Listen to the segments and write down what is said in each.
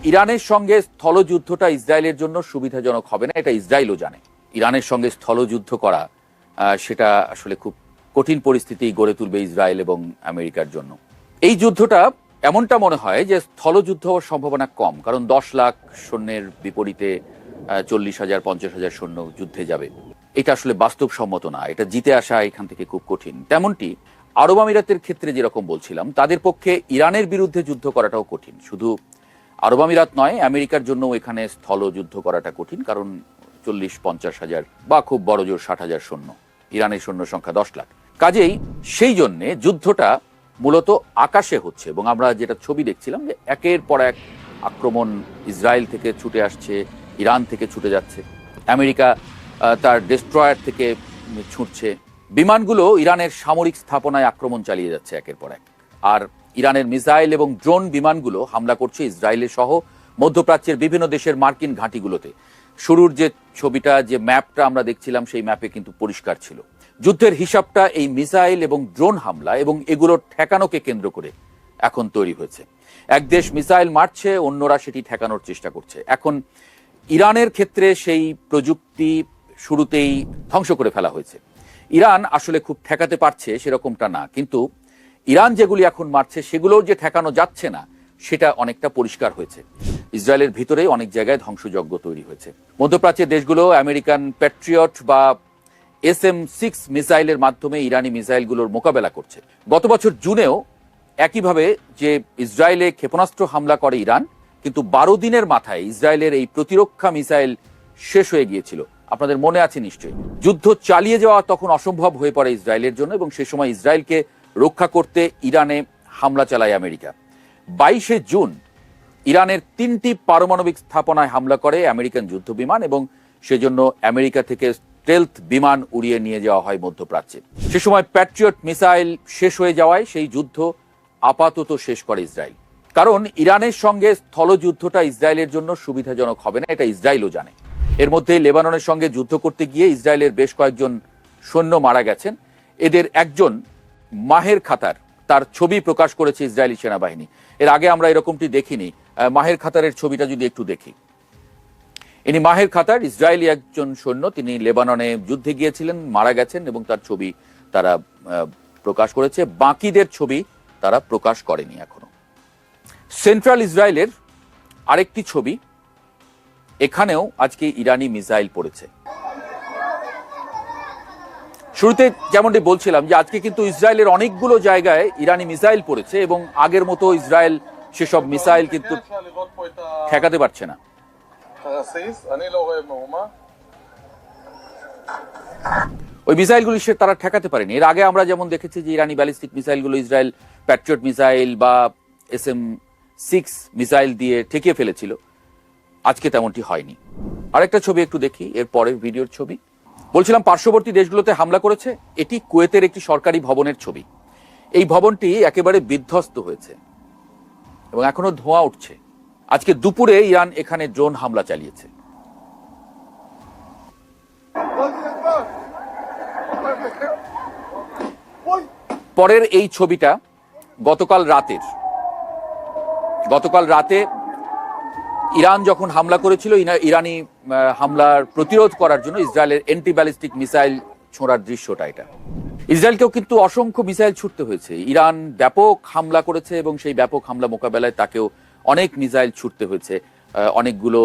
ইরানের সঙ্গে স্থলযুদ্ধটা ইসরায়েলের জন্য সুবিধাজনক হবে না, এটা ইসরায়েলও জানে। ইরানের সঙ্গে স্থলযুদ্ধ করা সেটা আসলে খুব কঠিন পরিস্থিতি গড়ে তুলবে ইসরায়েল এবং আমেরিকার জন্য। এই যুদ্ধটা এমনটা মনে হয় যে স্থলযুদ্ধ হওয়ার সম্ভাবনা কম, কারণ 10 লাখ সৈন্যের বিপরীতে 40,000 50,000 সৈন্য যুদ্ধে যাবে। এটা আসলে বাস্তবসম্মত না, এটা জিতে আসা এখান থেকে খুব কঠিন। তেমনটি আরব আমিরাতের ক্ষেত্রে যেরকম বলছিলাম, তাদের পক্ষে ইরানের বিরুদ্ধে যুদ্ধ করাটাও কঠিন। শুধু আরব আমিরাত নয়, আমেরিকার জন্য এখানে স্থলযুদ্ধ করাটা কঠিন, কারণ 40-50 হাজার বা খুব বড় জোর 60,000 সৈন্য, ইরানের সৈন্য সংখ্যা 10 লাখ। কাজেই সেই জন্যে যুদ্ধটা মূলত আকাশে হচ্ছে, এবং আমরা যেটা ছবি দেখছিলাম যে একের পর এক আক্রমণ ইসরায়েল থেকে ছুটে আসছে, ইরান থেকে ছুটে যাচ্ছে, আমেরিকা তার ডেস্ট্রয়ার থেকে ছুটছে, বিমানগুলো ইরানের সামরিক স্থাপনায় আক্রমণ চালিয়ে যাচ্ছে একের পর এক। আর ইরানের মিসাইল এবং ড্রোন বিমানগুলো হামলা করছে ইসরায়েলের সহ মধ্যপ্রাচ্যের বিভিন্ন দেশের মার্কিন ঘাঁটিগুলোতে। শুরুর যে ছবিটা, যে ম্যাপটা আমরা দেখছিলাম, সেই ম্যাপে কিন্তু পরিষ্কার ছিল যুদ্ধের হিসাবটা এই মিসাইল এবং ড্রোন হামলা এবং এগুলোর ঠেকানোকে কেন্দ্র করে এখন তৈরি হয়েছে। এক দেশ মিসাইল মারছে, অন্যরা সেটি ঠেকানোর চেষ্টা করছে। এখন ইরানের ক্ষেত্রে সেই প্রযুক্তি শুরুতেই ধ্বংস করে ফেলা হয়েছে। ইরান আসলে খুব ঠেকাতে পারছে সেরকমটা না, কিন্তু ইরান যেগুলি এখন মারছে সেগুলোও যে ঠেকানো যাচ্ছে না সেটা অনেকটা পরিষ্কার হয়েছে। ইসরায়েলের ভিতরে অনেক জায়গায় ধ্বংসযজ্ঞ তৈরি হয়েছে। মধ্যপ্রাচ্যের দেশগুলো আমেরিকান প্যাট্রিয়ট বা SM-6 মিসাইলের মাধ্যমে ইরানি মিসাইলগুলোর মোকাবেলা করছে। গত বছর জুনেও একইভাবে যে ইসরায়েলে ক্ষেপণাস্ত্র হামলা করে ইরান, কিন্তু 12 দিনের মাথায় ইসরায়েলের এই প্রতিরক্ষা মিসাইল শেষ হয়ে গিয়েছিল। আপনাদের মনে আছে নিশ্চয়ই। যুদ্ধ চালিয়ে যাওয়া তখন অসম্ভব হয়ে পড়ে ইসরায়েলের জন্য, এবং সে সময় ইসরায়েলকে রক্ষা করতে ইরানে হামলা চালায় আমেরিকা। 22শে জুন ইরানের 3টি পারমাণবিক স্থাপনায় হামলা করে আমেরিকান যুদ্ধ বিমান, এবং সেজন্য আমেরিকা থেকে স্টেলথ বিমান উড়িয়ে নিয়ে যাওয়া হয় মধ্যপ্রাচ্যে। সে সময় প্যাট্রিয়ট মিসাইল শেষ হয়ে যাওয়ায় সেই যুদ্ধ আপাতত শেষ করে ইসরায়েল। কারণ ইরানের সঙ্গে স্থলযুদ্ধটা ইসরায়েলের জন্য সুবিধাজনক হবে না, এটা ইসরায়েলও জানে। এর মধ্যে লেবাননের সঙ্গে যুদ্ধ করতে গিয়ে ইসরায়েলের বেশ কয়েকজন সৈন্য মারা গেছেন। এদের একজন মাহের খাতার, তার ছবি প্রকাশ করেছে ইসরায়েলি সেনাবাহিনী। এর আগে আমরা এরকমটি দেখিনি। মাহের খাতারের ছবিটা যদি একটু দেখি, ইনি মাহের খাতার, ইসরায়েলি একজন সৈন্য, তিনি লেবাননে যুদ্ধে গিয়েছিলেন, মারা গেছেন, এবং তার ছবি তারা প্রকাশ করেছে। বাকিদের ছবি তারা প্রকাশ করেনি এখনো। সেন্ট্রাল ইসরায়েলের আরেকটি ছবি, এখানেও আজকে ইরানি মিসাইল পড়েছে। শুরুতে যেমনটি বলছিলাম যে আজকে কিন্তু ইসরায়েলের অনেকগুলো জায়গায় ইরানি মিসাইল পড়েছে, এবং আগের মতো ইসরায়েল সেসব মিসাইল কিন্তু ঠেকাতে পারছে না। ওই মিসাইলগুলি তারা ঠেকাতে পারেনি। এর আগে আমরা যেমন দেখেছি যে ইরানি ব্যালিস্টিক মিসাইলগুলো ইসরায়েল প্যাট্রিয়ট মিসাইল বা SM-6 মিসাইল দিয়ে ঠেকিয়ে ফেলেছিল, আজকে তেমনটি হয়নি। আরেকটা ছবি একটু দেখি, এর পরের ভিডিওর ছবি। বলছিলাম পার্শ্ববর্তী দেশগুলোতে হামলা করেছে। এটি কুয়েতের একটি সরকারি ভবনের ছবি। এই ভবনটি একেবারে বিধ্বস্ত হয়েছে এবং এখনো ধোঁয়া উঠছে। আজকে দুপুরে ইরান এখানে ড্রোন হামলা চালিয়েছে। পরের এই ছবিটা গতকাল রাতে ইরান যখন হামলা করেছিল, ইরানি হামলার প্রতিরোধ করার জন্য ইসরায়েলের অ্যান্টি ব্যালিস্টিক মিসাইল ছোঁড়ার দৃশ্যটা এটা। ইসরায়েলকেও কিন্তু অসংখ্য মিসাইল ছুটতে হয়েছে। ইরান ব্যাপক হামলা করেছে এবং সেই ব্যাপক হামলা মোকাবেলায় তাকেও অনেক মিসাইল ছুটতে হয়েছে। অনেকগুলো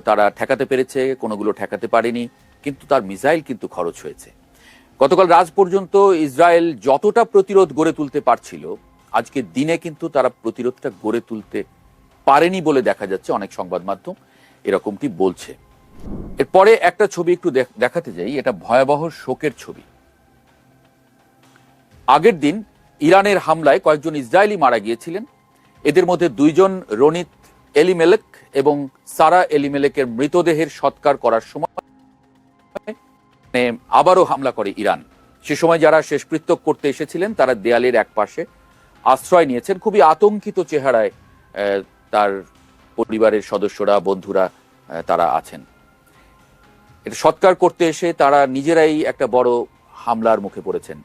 তারা ঠেকাতে পেরেছে, কোনোগুলো ঠেকাতে পারেনি, কিন্তু তার মিসাইল কিন্তু খরচ হয়েছে। গতকাল রাত পর্যন্ত ইসরায়েল যতটা প্রতিরোধ গড়ে তুলতে পারছিল, আজকে দিনে কিন্তু তারা প্রতিরোধটা গড়ে তুলতে পারেনি বলে দেখা যাচ্ছে। অনেক সংবাদ মাধ্যম এরকমটি বলছে। এরপরে একটা ছবি একটু দেখাতে যাই, এটা ভয়াবহ শোকের ছবি। আগের দিন ইরানের হামলায় কয়েকজন ইসরায়েলি মারা গিয়েছিলেন। এদের মধ্যে 2 জন রনিত এলিমেলেক এবং সারা এলিমেলেকের মৃতদেহের সৎকার করার সময় আবারও হামলা করে ইরান। সে সময় যারা শেষকৃত্য করতে এসেছিলেন তারা দেয়ালের এক পাশে আশ্রয় নিয়েছেন। খুবই আতঙ্কিত চেহারায় তার পরিবারের সদস্যরা, বন্ধুরা তারা আছেন। এটা সৎকার করতে এসে তারা নিজেরাই একটা বড় হামলার মুখে পড়েছেন।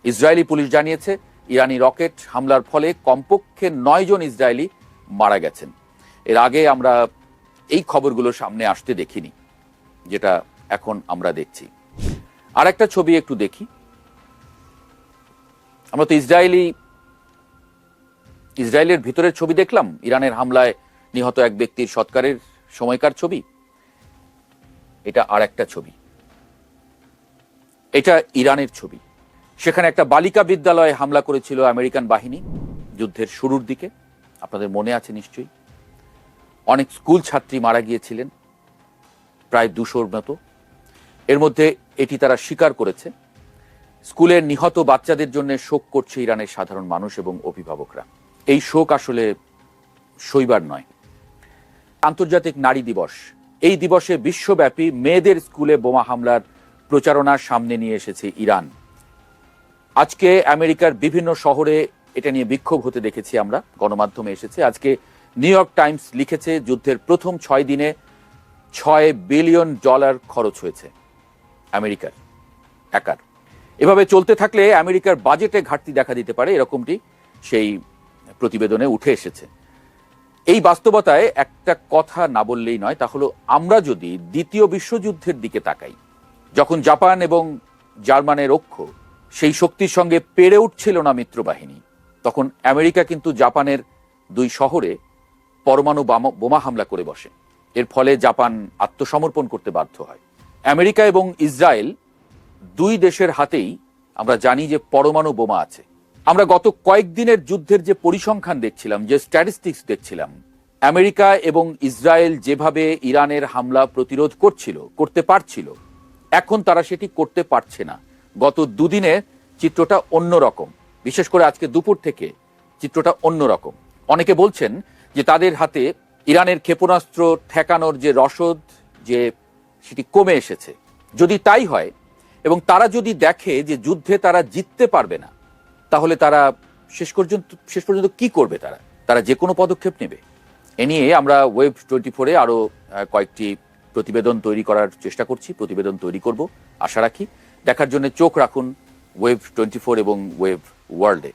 ইসরায়েলি পুলিশ জানিয়েছে ইরানি রকেট হামলার ফলে কমপক্ষে 9 জন ইসরায়েলি মারা গেছেন। এর আগে আমরা এই খবরগুলো সামনে আসতে দেখিনি, যেটা এখন আমরা দেখছি। আর একটা ছবি একটু দেখি। আমরা তো ইসরায়েলের ভিতরের ছবি দেখলাম, ইরানের হামলায় নিহত এক ব্যক্তির সৎকারের সময়কার ছবি। এটা আর একটা ছবি, এটা ইরানের ছবি। সেখানে একটা বালিকা বিদ্যালয়ে হামলা করেছিল আমেরিকান বাহিনী যুদ্ধের শুরুর দিকে, আপনাদের মনে আছে নিশ্চয়ই। অনেক স্কুল ছাত্রী মারা গিয়েছিলেন, প্রায় 200-র মতো। এর মধ্যে এটি তারা স্বীকার করেছে। স্কুলের নিহত বাচ্চাদের জন্য শোক করছে ইরানের সাধারণ মানুষ এবং অভিভাবকরা। এই শোক আসলে সইবার নয়। আন্তর্জাতিক নারী দিবস, এই দিবসে বিশ্বব্যাপী মেয়েদের স্কুলে বোমা হামলার প্রচারণার সামনে নিয়ে এসেছে ইরান। আজকে আমেরিকার বিভিন্ন শহরে এটা নিয়ে বিক্ষোভ হতে দেখেছি আমরা, গণমাধ্যমে এসেছে। আজকে নিউ ইয়র্ক টাইমস লিখেছে যুদ্ধের প্রথম 6 দিনে $6 বিলিয়ন খরচ হয়েছে আমেরিকার একার। এভাবে চলতে থাকলে আমেরিকার বাজেটে ঘাটতি দেখা দিতে পারে, এরকমটি সেই প্রতিবেদনে উঠে এসেছে। এই বাস্তবতায় একটা কথা না বললেই নয়, তা হলো আমরা যদি দ্বিতীয় বিশ্বযুদ্ধের দিকে তাকাই, যখন জাপান এবং জার্মানের ঐক্য সেই শক্তির সঙ্গে পেরে উঠছিল না মিত্রবাহিনী, তখন আমেরিকা কিন্তু জাপানের 2 শহরে পরমাণু বোমা হামলা করে বসে। এর ফলে জাপান আত্মসমর্পণ করতে বাধ্য হয়। আমেরিকা এবং ইসরায়েল 2 দেশের হাতেই আমরা জানি যে পরমাণু বোমা আছে। আমরা গত কয়েকদিনের যুদ্ধের যে পরিসংখ্যান দেখছিলাম, যে স্ট্যাটিস্টিক্স দেখছিলাম, আমেরিকা এবং ইসরায়েল যেভাবে ইরানের হামলা প্রতিরোধ করতে পারছিল, এখন তারা সেটি করতে পারছে না। গত 2 দিনে চিত্রটা অন্যরকম, বিশেষ করে আজকে দুপুর থেকে চিত্রটা অন্যরকম। অনেকে বলছেন যে তাদের হাতে ইরানের ক্ষেপণাস্ত্র ঠেকানোর যে রসদ, যে সেটি কমে এসেছে। যদি তাই হয় এবং তারা যদি দেখে যে যুদ্ধে তারা জিততে পারবে না, তাহলে তারা শেষ পর্যন্ত কি করবে? তারা যে কোনো পদক্ষেপ নেবে। এ নিয়ে আমরা ওয়েব 24-এ আরো কয়েকটি প্রতিবেদন তৈরি করার চেষ্টা করছি, প্রতিবেদন তৈরি করব আশা রাখি। দেখার জন্য চোখ রাখুন ওয়েব 24 এবং ওয়েব ওয়ার্ল্ডে।